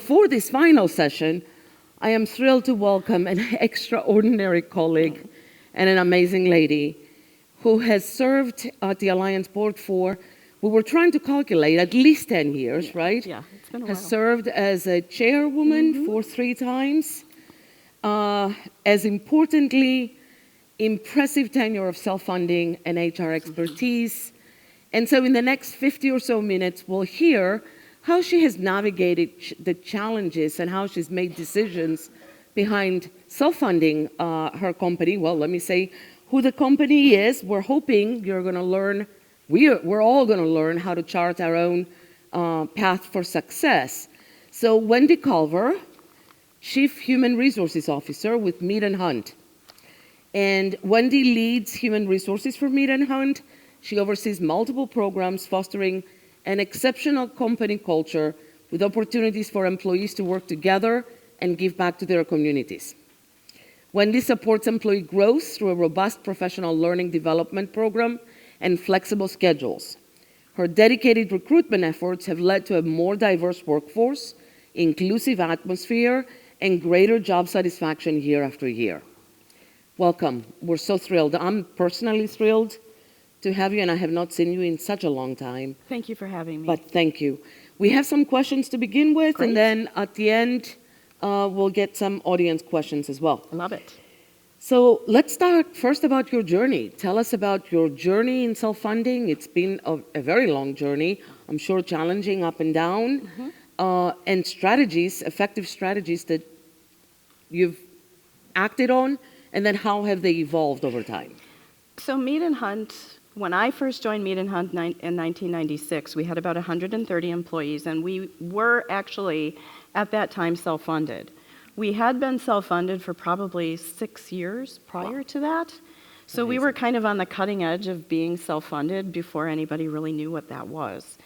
for this final session, I am thrilled to welcome an extraordinary colleague and an amazing lady who has served at the Alliance board for, we were trying to calculate, at least 10 years, right? Yeah, it's been a Has while. served as a chairwoman for 3 times. As importantly, impressive tenure of self-funding and HR expertise. And so in the next 50 or so minutes, we'll hear how she has navigated the challenges and how she's made decisions behind self-funding her company. Well, let me say who the company is. We're hoping you're going to learn, we're all going to learn how to chart our own path for success. So Wendy Culver, Chief Human Resources Officer with Mead & Hunt. And Wendy leads human resources for Mead & Hunt. She oversees multiple programs fostering an exceptional company culture with opportunities for employees to work together and give back to their communities. Wendy supports employee growth through a robust professional learning development program and flexible schedules. Her dedicated recruitment efforts have led to a more diverse workforce, inclusive atmosphere, and greater job satisfaction year after year. Welcome. We're so thrilled. I'm personally thrilled to have you, and I have not seen you in such a long time. Thank you for having me. But thank you. We have some questions to begin with, Great. and then at the end, we'll get some audience questions as well. I love it. So let's start first about your journey. Tell us about your journey in self-funding. It's been a very long journey, I'm sure challenging up and down, and strategies, effective strategies that you've acted on, and then how have they evolved over time? So Mead & Hunt, when I first joined Mead & Hunt in 1996, we had about 130 employees, and we were actually, at that time, self-funded. We had been self-funded for probably 6 years prior to that. So we were kind of on the cutting edge of being self-funded before anybody really knew what that was.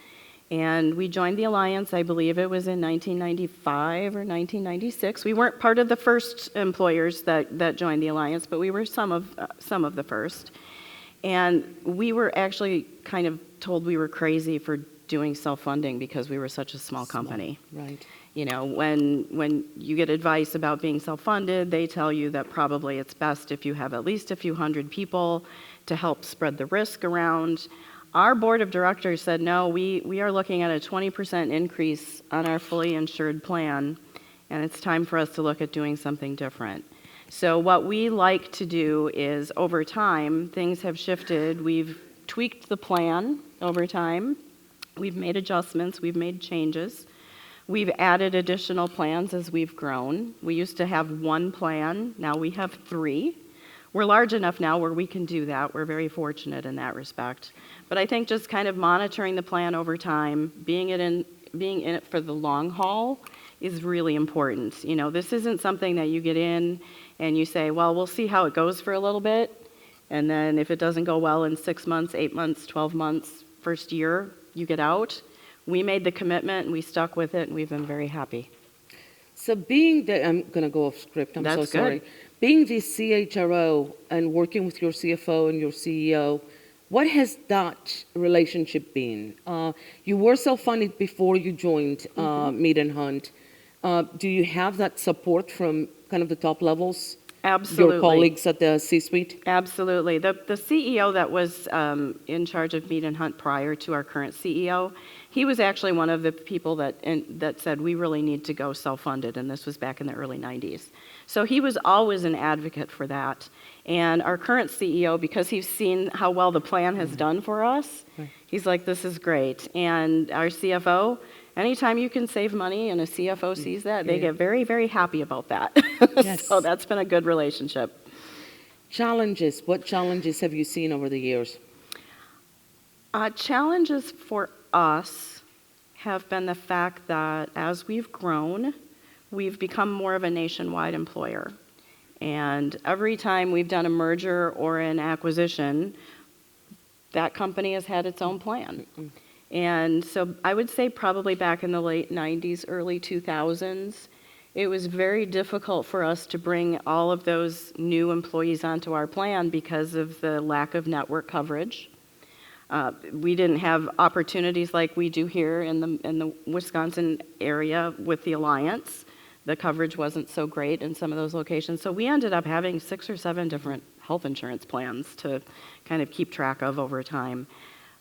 And we joined the Alliance, I believe it was in 1995 or 1996. We weren't part of the first employers that joined the Alliance, but we were some of the first. And we were actually kind of told we were crazy for doing self-funding because we were such a small company. Right. You know, when you get advice about being self-funded, they tell you that probably it's best if you have at least a few hundred people to help spread the risk around. Our board of directors said, no, we are looking at a 20% increase on our fully insured plan, and it's time for us to look at doing something different. So what we like to do is, over time, things have shifted. We've tweaked the plan over time. We've made adjustments. We've made changes. We've added additional plans as we've grown. We used to have 1 plan. Now we have 3. We're large enough now where we can do that. We're very fortunate in that respect. But I think just kind of monitoring the plan over time, being in it for the long haul is really important. You know, this isn't something that you get in and you say, well, we'll see how it goes for a little bit. And then if it doesn't go well in 6 months, 8 months, 12 months, first year, you get out. We made the commitment and we stuck with it and we've been very happy. So being the, I'm going to go off script, I'm so sorry. Good. Being the CHRO and working with your CFO and your CEO, what has that relationship been? You were self-funded before you joined Mead & Hunt. Do you have that support from kind of the top levels? Absolutely. Your colleagues at the C-suite? Absolutely. The CEO that was in charge of Mead & Hunt prior to our current CEO, he was actually one of the people that said we really need to go self-funded, and this was back in the early 90s. So he was always an advocate for that. And our current CEO, because he's seen how well the plan has done for us, he's like, this is great. And our CFO, anytime you can save money and a CFO sees that, they get very, very happy about that. Yes. So that's been a good relationship. Challenges. What challenges have you seen over the years? Challenges for us have been the fact that as we've grown, we've become more of a nationwide employer. And every time we've done a merger or an acquisition, that company has had its own plan. And so I would say probably back in the late 90s, early 2000s, it was very difficult for us to bring all of those new employees onto our plan because of the lack of network coverage. We didn't have opportunities like we do here in the Wisconsin area with the Alliance. The coverage wasn't so great in some of those locations. So we ended up having 6 or 7 different health insurance plans to kind of keep track of over time.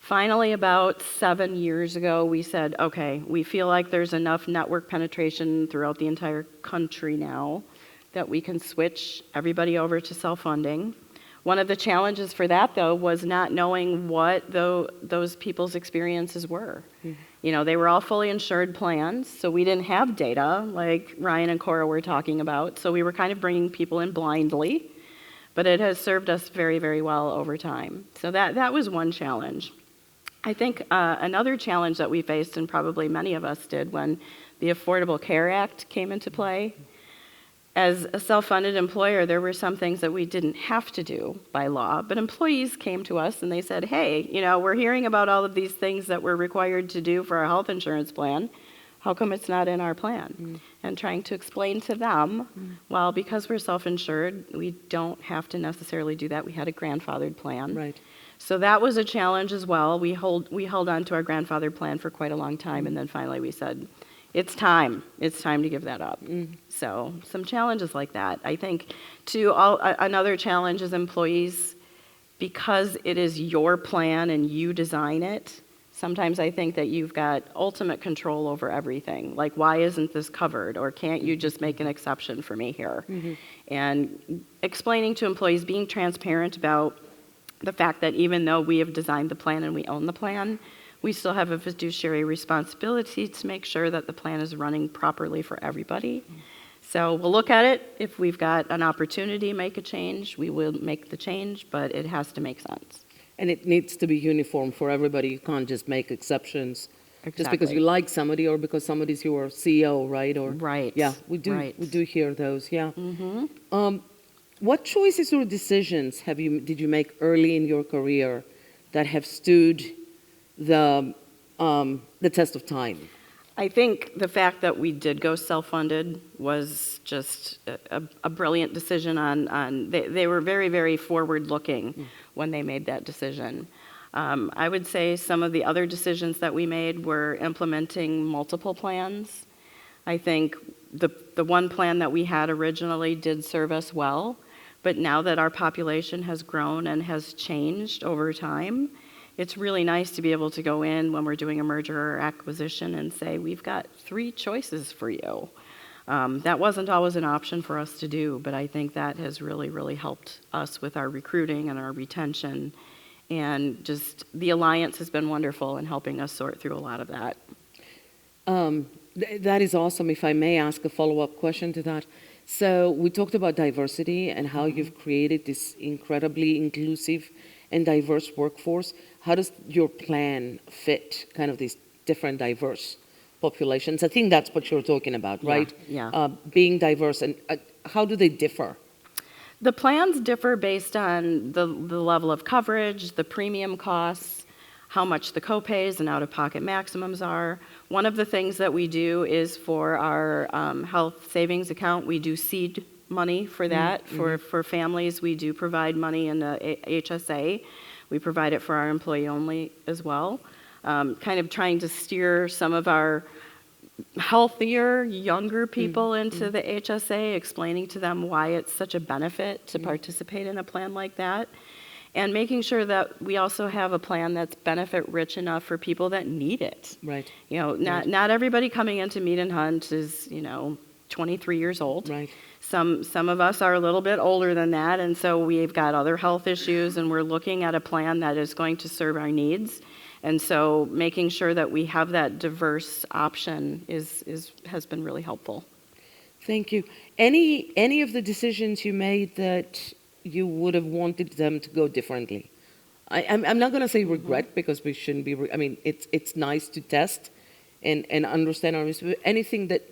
Finally, about 7 years ago, we said, okay, we feel like there's enough network penetration throughout the entire country now that we can switch everybody over to self-funding. One of the challenges for that, though, was not knowing what those people's experiences were. Mm-hmm. You know, they were all fully insured plans, so we didn't have data like Ryan and Cora were talking about, so we were kind of bringing people in blindly, but it has served us very, very well over time. So that was one challenge. I think another challenge that we faced, and probably many of us did, when the Affordable Care Act came into play, as a self-funded employer, there were some things that we didn't have to do by law, but employees came to us and they said, hey, you know, we're hearing about all of these things that we're required to do for our health insurance plan. How come it's not in our plan? Mm. And trying to explain to them, well, because we're self-insured, we don't have to necessarily do that. We had a grandfathered plan. Right. So that was a held on to our grandfathered plan for quite a long time, and then finally we said, it's time to give that up. So some challenges like that. I think another challenge is employees, because it is your plan and you design it, sometimes I think that you've got ultimate control over everything. Like, why isn't this covered? Or can't you just make an exception for me here? Mm-hmm. And explaining to employees, being transparent about the fact that even though we have designed the plan and we own the plan, we still have a fiduciary responsibility to make sure that the plan is running properly for everybody. So we'll look at it. If we've got an opportunity to make a change, we will make the change, but it has to make sense. And it needs to be uniform for everybody. You can't just make exceptions Exactly. just because you like somebody or because somebody's your CEO, right? Or right. Yeah, we do. Right. We do hear those. Yeah. Mm-hmm. What choices or decisions did you make early in your career that have stood the test of time? I think the fact that we did go self-funded was just a brilliant decision they were very, very forward-looking when they made that decision. I would say some of the other decisions that we made were implementing multiple plans. I think the one plan that we had originally did serve us well, but now that our population has grown and has changed over time, it's really nice to be able to go in when we're doing a merger or acquisition and say, we've got 3 choices for you. That wasn't always an option for us to do, but I think that has really, really helped us with our recruiting and our retention. And just the Alliance has been wonderful in helping us sort through a lot of that. That is awesome. If I may ask a follow-up question to that. So we talked about diversity and how you've created this incredibly inclusive and diverse workforce. How does your plan fit kind of these different diverse populations? I think that's what you're talking about, right? Yeah. Being diverse, and how do they differ? The plans differ based on the level of coverage, the premium costs, how much the copays and out-of-pocket maximums are. One of the things that we do is for our health savings account, we do seed money for that. Mm-hmm. For families, we do provide money in the HSA. We provide it for our employee only as well. Kind of trying to steer some of our healthier, younger people into the HSA, explaining to them why it's such a benefit to participate in a plan like that. And making sure that we also have a plan that's benefit rich enough for people that need it. Right. You know, not everybody coming into Meet and Hunt is, 23 years old. Right. Some of us are a little bit older than that, and so we've got other health issues, and we're looking at a plan that is going to serve our needs. And so making sure that we have that diverse option has been really helpful. Thank you. Any of the decisions you made that you would have wanted them to go differently? I'm not going to say regret, because we shouldn't be. It's nice to test and understand our mistakes. Anything that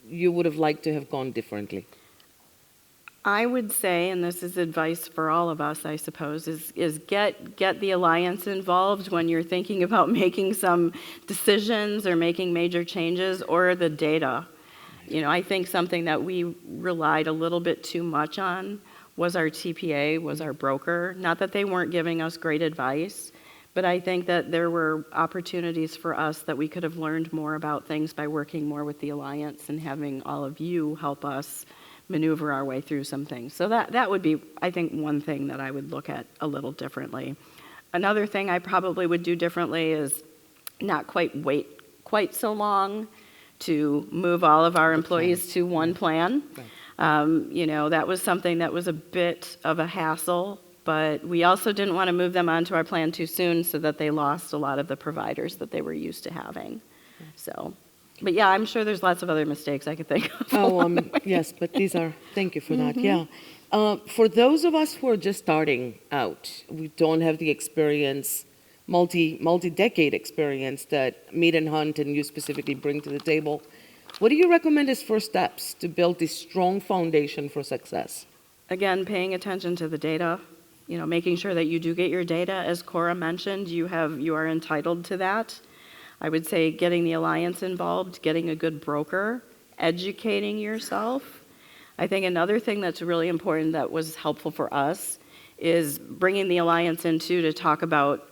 you would have liked to have gone differently? I would say, and this is advice for all of us, I suppose, is get the Alliance involved when you're thinking about making some decisions or making major changes, or the data. I think something that we relied a little bit too much on was our TPA, was our broker. Not that they weren't giving us great advice, But I think that there were opportunities for us that we could have learned more about things by working more with the Alliance and having all of you help us maneuver our way through some things. So that would be, I think, one thing that I would look at a little differently. Another thing I probably would do differently is not quite wait quite so long to move all of our employees to one plan. That was something that was a bit of a hassle, but we also didn't want to move them onto our plan too soon so that they lost a lot of the providers that they were used to having. So, but yeah, I'm sure there's lots of other mistakes I could think of. Yes, but thank you for that, yeah. For those of us who are just starting out, we don't have the experience, multi-decade experience that Meet and Hunt and you specifically bring to the table. What do you recommend as first steps to build this strong foundation for success? Again, paying attention to the data, making sure that you do get your data. As Cora mentioned, you are entitled to that. I would say getting the Alliance involved, getting a good broker, educating yourself. I think another thing that's really important that was helpful for us is bringing the Alliance in too to talk about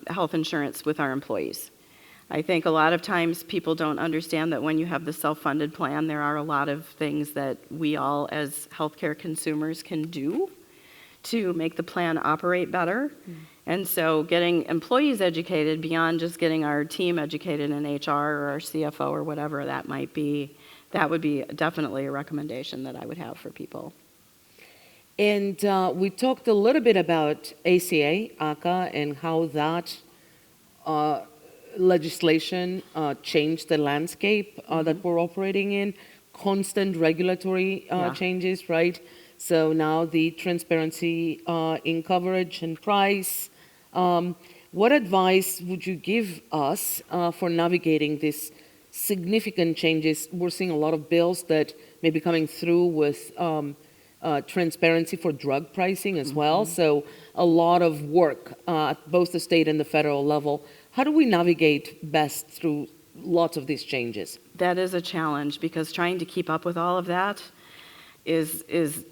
health insurance with our employees. I think a lot of times people don't understand that when you have the self-funded plan, there are a lot of things that we all as healthcare consumers can do to make the plan operate better. And so getting employees educated beyond just getting our team educated in HR or our CFO or whatever that might be, that would be definitely a recommendation that I would have for people. And we talked a little bit about ACA, and how that legislation changed the landscape that we're operating in. Constant regulatory changes, right? So now the transparency in coverage and price. What advice would you give us for navigating these significant changes? We're seeing a lot of bills that may be coming through with transparency for drug pricing as well. So a lot of work at both the state and the federal level. How do we navigate best through lots of these changes? That is a challenge because trying to keep up with all of that is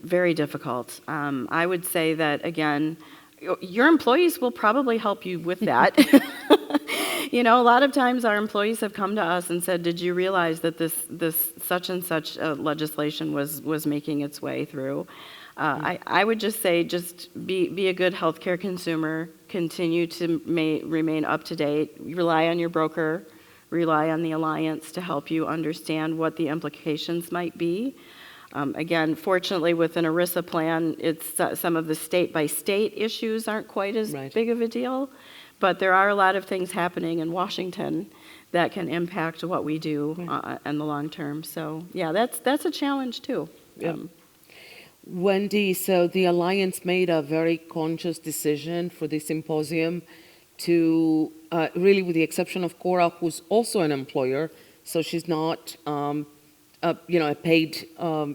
very difficult. I would say that, again, your employees will probably help you with that. A lot of times our employees have come to us and said, did you realize that this such and such legislation was making its way through? I would just say, just be a good healthcare consumer, continue to remain up to date, rely on your broker, rely on the Alliance to help you understand what the implications might be. Again, fortunately, with an ERISA plan, some of the state-by-state issues aren't quite as big of a deal, but there are a lot of things happening in Washington that can impact what we do in the long term. So, yeah, that's a challenge too. Yep. Wendy, so the Alliance made a very conscious decision for this symposium to, really with the exception of Cora, who's also an employer, so she's not a paid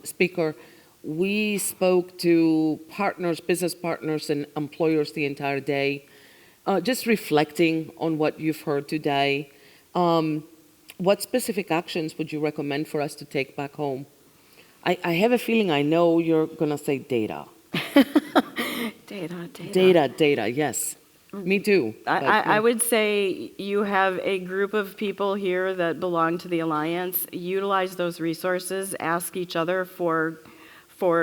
speaker. We spoke to partners, business partners, and employers the entire day, just reflecting on what you've heard today. What specific actions would you recommend for us to take back home? I have a feeling I know you're going to say data. Data, yes. Me too. I would say you have a group of people here that belong to the Alliance. Utilize those resources. Ask each other for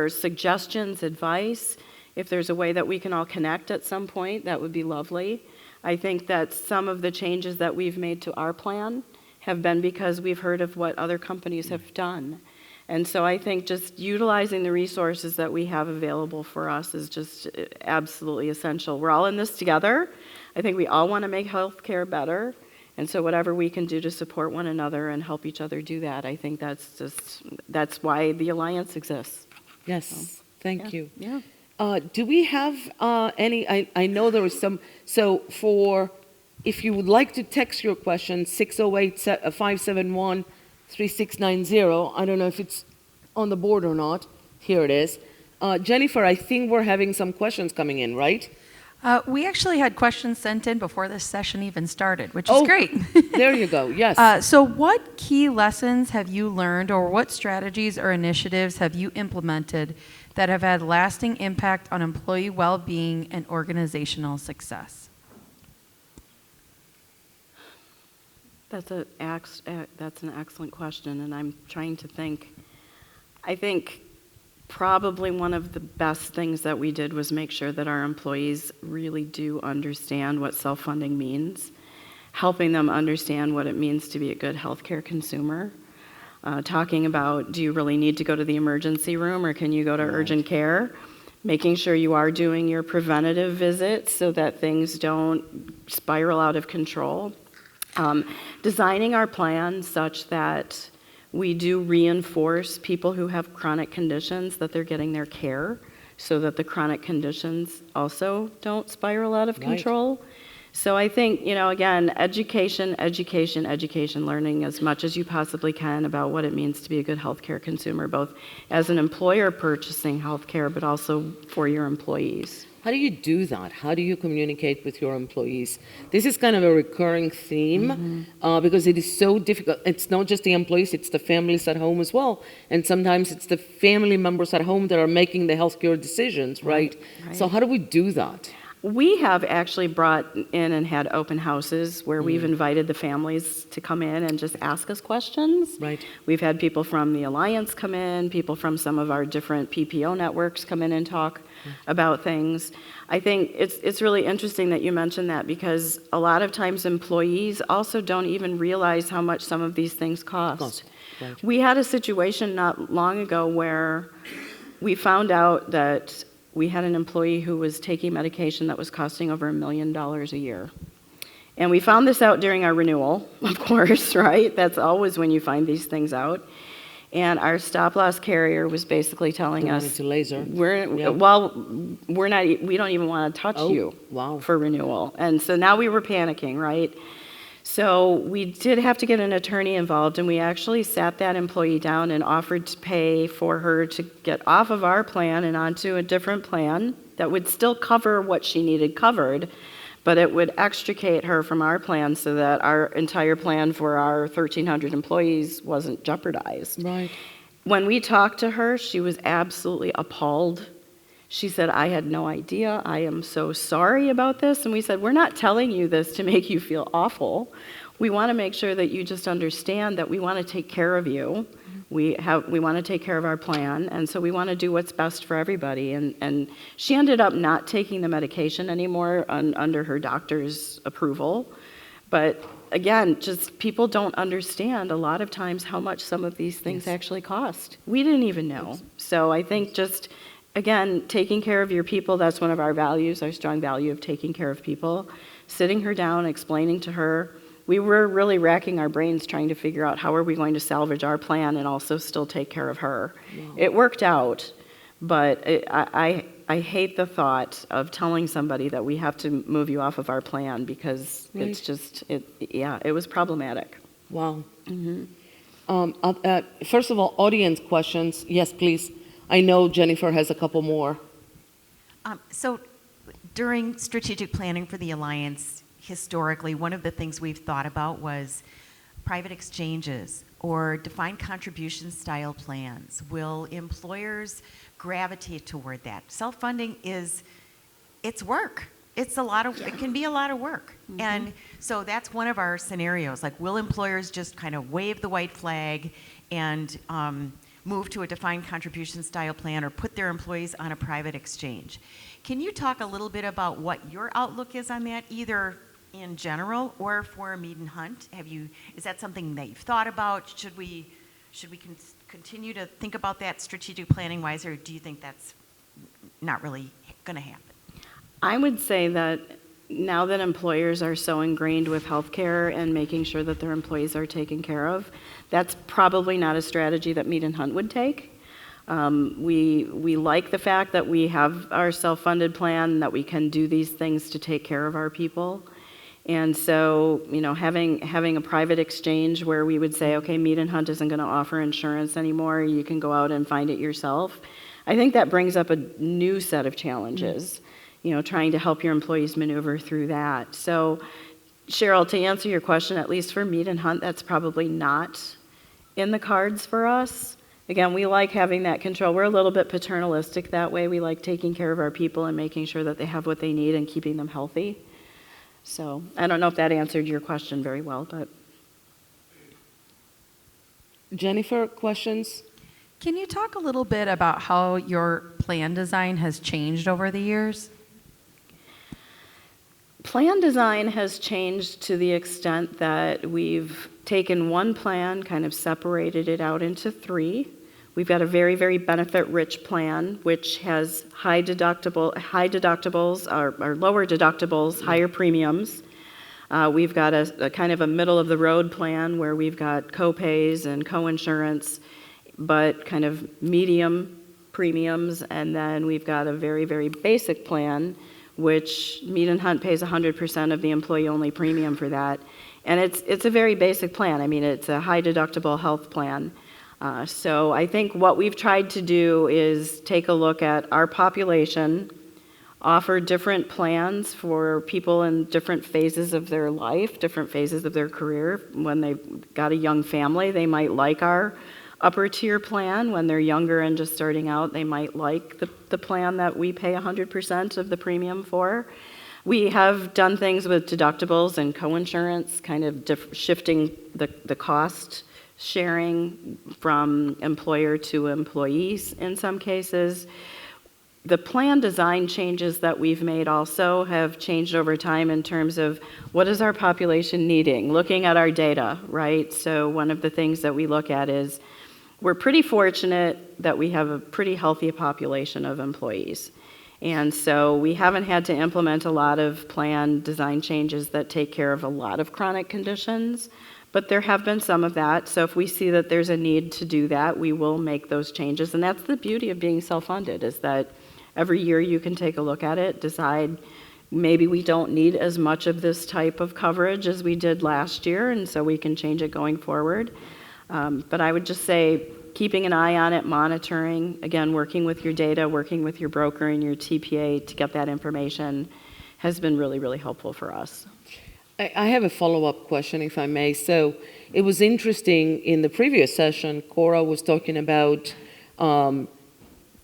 suggestions, advice. If there's a way that we can all connect at some point, that would be lovely. I think that some of the changes that we've made to our plan have been because we've heard of what other companies have done. And so I think just utilizing the resources that we have available for us is just absolutely essential. We're all in this together. I think we all want to make healthcare better. And so whatever we can do to support one another and help each other do that, I think that's why the Alliance exists. Yes, so, thank you. Yeah. Do we have any, I know there was some, so if you would like to text your question, 608-571-3690. I don't know if it's on the board or not. Here it is. Jennifer, I think we're having some questions coming in, right? We actually had questions sent in before this session even started, which is great. There you go, yes. So what key lessons have you learned, or what strategies or initiatives have you implemented that have had lasting impact on employee well-being and organizational success? That's that's an excellent question, and I'm trying to think. I think probably one of the best things that we did was make sure that our employees really do understand what self-funding means, helping them understand what it means to be a good healthcare consumer. Talking about, do you really need to go to the emergency room or can you go to urgent care? Making sure you are doing your preventative visits so that things don't spiral out of control. Designing our plan such that we do reinforce people who have chronic conditions that they're getting their care so that the chronic conditions also don't spiral out of control. So I think, again, education, learning as much as you possibly can about what it means to be a good healthcare consumer, both as an employer purchasing healthcare, but also for your employees. How do you do that? How do you communicate with your employees? This is kind of a recurring theme because it is so difficult. It's not just the employees, it's the families at home as well. And sometimes it's the family members at home that are making the healthcare decisions, right? So how do we do that? We have actually brought in and had open houses where we've invited the families to come in and just ask us questions. Right. We've had people from the Alliance come in, people from some of our different PPO networks come in and talk about things. I think it's really interesting that you mentioned that because a lot of times employees also don't even realize how much some of these things cost. Right. We had a situation not long ago where we found out that we had an employee who was taking medication that was costing over $1 million a year. And we found this out during our renewal, of course, right? That's always when you find these things out. And our stop-loss carrier was basically telling us, we don't even want to touch you for renewal. And so now we were panicking, right? So we did have to get an attorney involved, and we actually sat that employee down and offered to pay for her to get off of our plan and onto a different plan that would still cover what she needed covered, but it would extricate her from our plan so that our entire plan for our 1,300 employees wasn't jeopardized. Right. When we talked to her, she was absolutely appalled. She said, I had no idea. I am so sorry about this. And we said, we're not telling you this to make you feel awful. We want to make sure that you just understand that we want to take care of you. We want to take care of our plan, and so we want to do what's best for everybody. And she ended up not taking the medication anymore under her doctor's approval. But again, just people don't understand a lot of times how much some of these things actually cost. We didn't even know. So I think just, again, taking care of your people, that's one of our values, our strong value of taking care of people. Sitting her down, explaining to her. We were really racking our brains trying to figure out how are we going to salvage our plan and also still take care of her. Wow. It worked out, but I hate the thought of telling somebody that we have to move you off of our plan because it's just, it was problematic. Wow. First of all, audience questions. Yes, please. I know Jennifer has a couple more. So during strategic planning for the Alliance, historically, one of the things we've thought about was private exchanges or defined contribution style plans. Will employers gravitate toward that? Self-funding it's work. It can be a lot of work. Mm-hmm. And so that's one of our scenarios. Like, will employers just kind of wave the white flag and move to a defined contribution style plan or put their employees on a private exchange? Can you talk a little bit about what your outlook is on that, either in general or for Mead and Hunt? Is that something that you've thought about? Should we continue to think about that strategic planning wise, or do you think that's not really going to happen? I would say that now that employers are so ingrained with healthcare and making sure that their employees are taken care of, that's probably not a strategy that Mead and Hunt would take. We like the fact that we have our self-funded plan, that we can do these things to take care of our people. And so, having a private exchange where we would say, okay, Mead and Hunt isn't going to offer insurance anymore, you can go out and find it yourself. I think that brings up a new set of challenges, trying to help your employees maneuver through that. So, Cheryl, to answer your question, at least for Mead and Hunt, that's probably not in the cards for us. Again, we like having that control. We're a little bit paternalistic that way. We like taking care of our people and making sure that they have what they need and keeping them healthy. So I don't know if that answered your question very well, but. Jennifer, questions? Can you talk a little bit about how your plan design has changed over the years? Plan design has changed to the extent that we've taken one plan, kind of separated it out into three. We've got a very, very benefit-rich plan, which has high deductibles, or lower deductibles, higher premiums. We've got a kind of a middle-of-the-road plan where we've got co-pays and co-insurance, but kind of medium premiums. And then we've got a very, very basic plan, which Mead and Hunt pays 100% of the employee-only premium for that. And it's a very basic plan. I mean, it's a high-deductible health plan. So I think what we've tried to do is take a look at our population, offer different plans for people in different phases of their life, different phases of their career. When they've got a young family, they might like our upper tier plan. When they're younger and just starting out, they might like the plan that we pay 100% of the premium for. We have done things with deductibles and coinsurance, kind of shifting the cost sharing from employer to employees in some cases. The plan design changes that we've made also have changed over time in terms of what is our population needing, looking at our data, right? So one of the things that we look at is we're pretty fortunate that we have a pretty healthy population of employees. And so we haven't had to implement a lot of plan design changes that take care of a lot of chronic conditions, but there have been some of that. So if we see that there's a need to do that, we will make those changes. And that's the beauty of being self-funded, is that every year you can take a look at it, decide maybe we don't need as much of this type of coverage as we did last year, and so we can change it going forward. But I would just say keeping an eye on it, monitoring, again, working with your data, working with your broker and your TPA to get that information has been really, really helpful for us. I have a follow-up question, if I may. So it was interesting in the previous session, Cora was talking about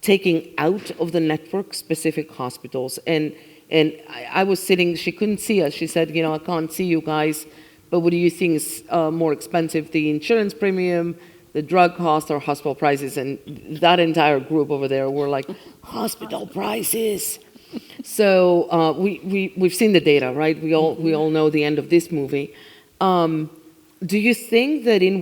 taking out of the network specific hospitals. And I was sitting, she couldn't see us. She said, I can't see you guys, but what do you think is more expensive, the insurance premium, the drug cost, or hospital prices? And that entire group over there were like, hospital prices. So we've seen the data, right? We all know the end of this movie. Do you think that in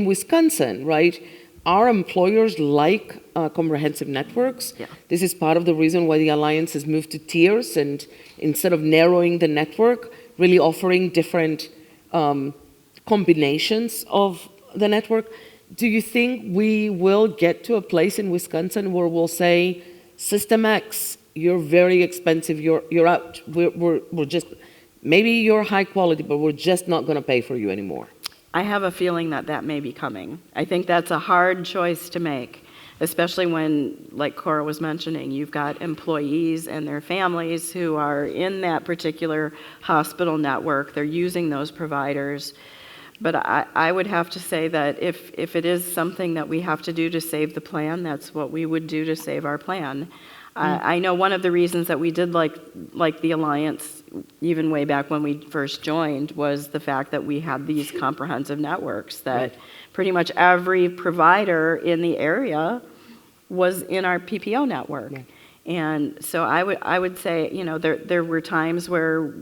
Wisconsin, right, our employers like comprehensive networks? Yeah. This is part of the reason why the Alliance has moved to tiers, and instead of narrowing the network, really offering different combinations of the network. Do you think we will get to a place in Wisconsin where we'll say, System X, you're very expensive, you're out. We're just, maybe you're high quality, but we're just not going to pay for you anymore? I have a feeling that may be coming. I think that's a hard choice to make, especially when, like Cora was mentioning, you've got employees and their families who are in that particular hospital network. They're using those providers. But I would have to say that if it is something that we have to do to save the plan, that's what we would do to save our plan. I know one of the reasons that we did like the Alliance, even way back when we first joined, was the fact that we had these comprehensive networks that pretty much every provider in the area was in our PPO network. Yeah. And so I would say, there were times where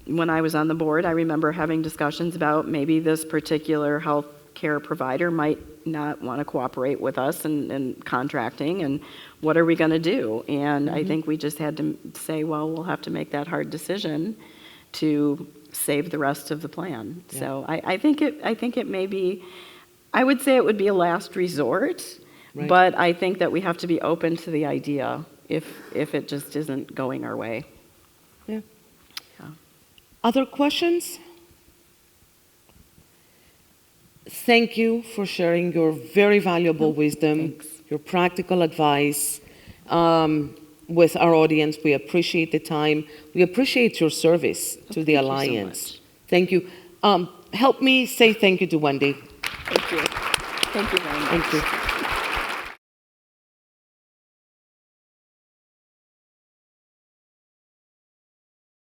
when I was on the board, I remember having discussions about maybe this particular health care provider might not want to cooperate with us and contracting, and what are we going to do? And I think we just had to say, well, we'll have to make that hard decision to save the rest of the plan. Yeah. So I think it may be, I would say it would be a last resort, right. But I think that we have to be open to the idea if it just isn't going our way. Yeah. Other questions? Thank you for sharing your very valuable wisdom, Thanks. Your practical advice with our audience. We appreciate the time. We appreciate your service to the Alliance. So thank you. Help me say thank you to Wendy. Thank you. Thank you very much. Thank you.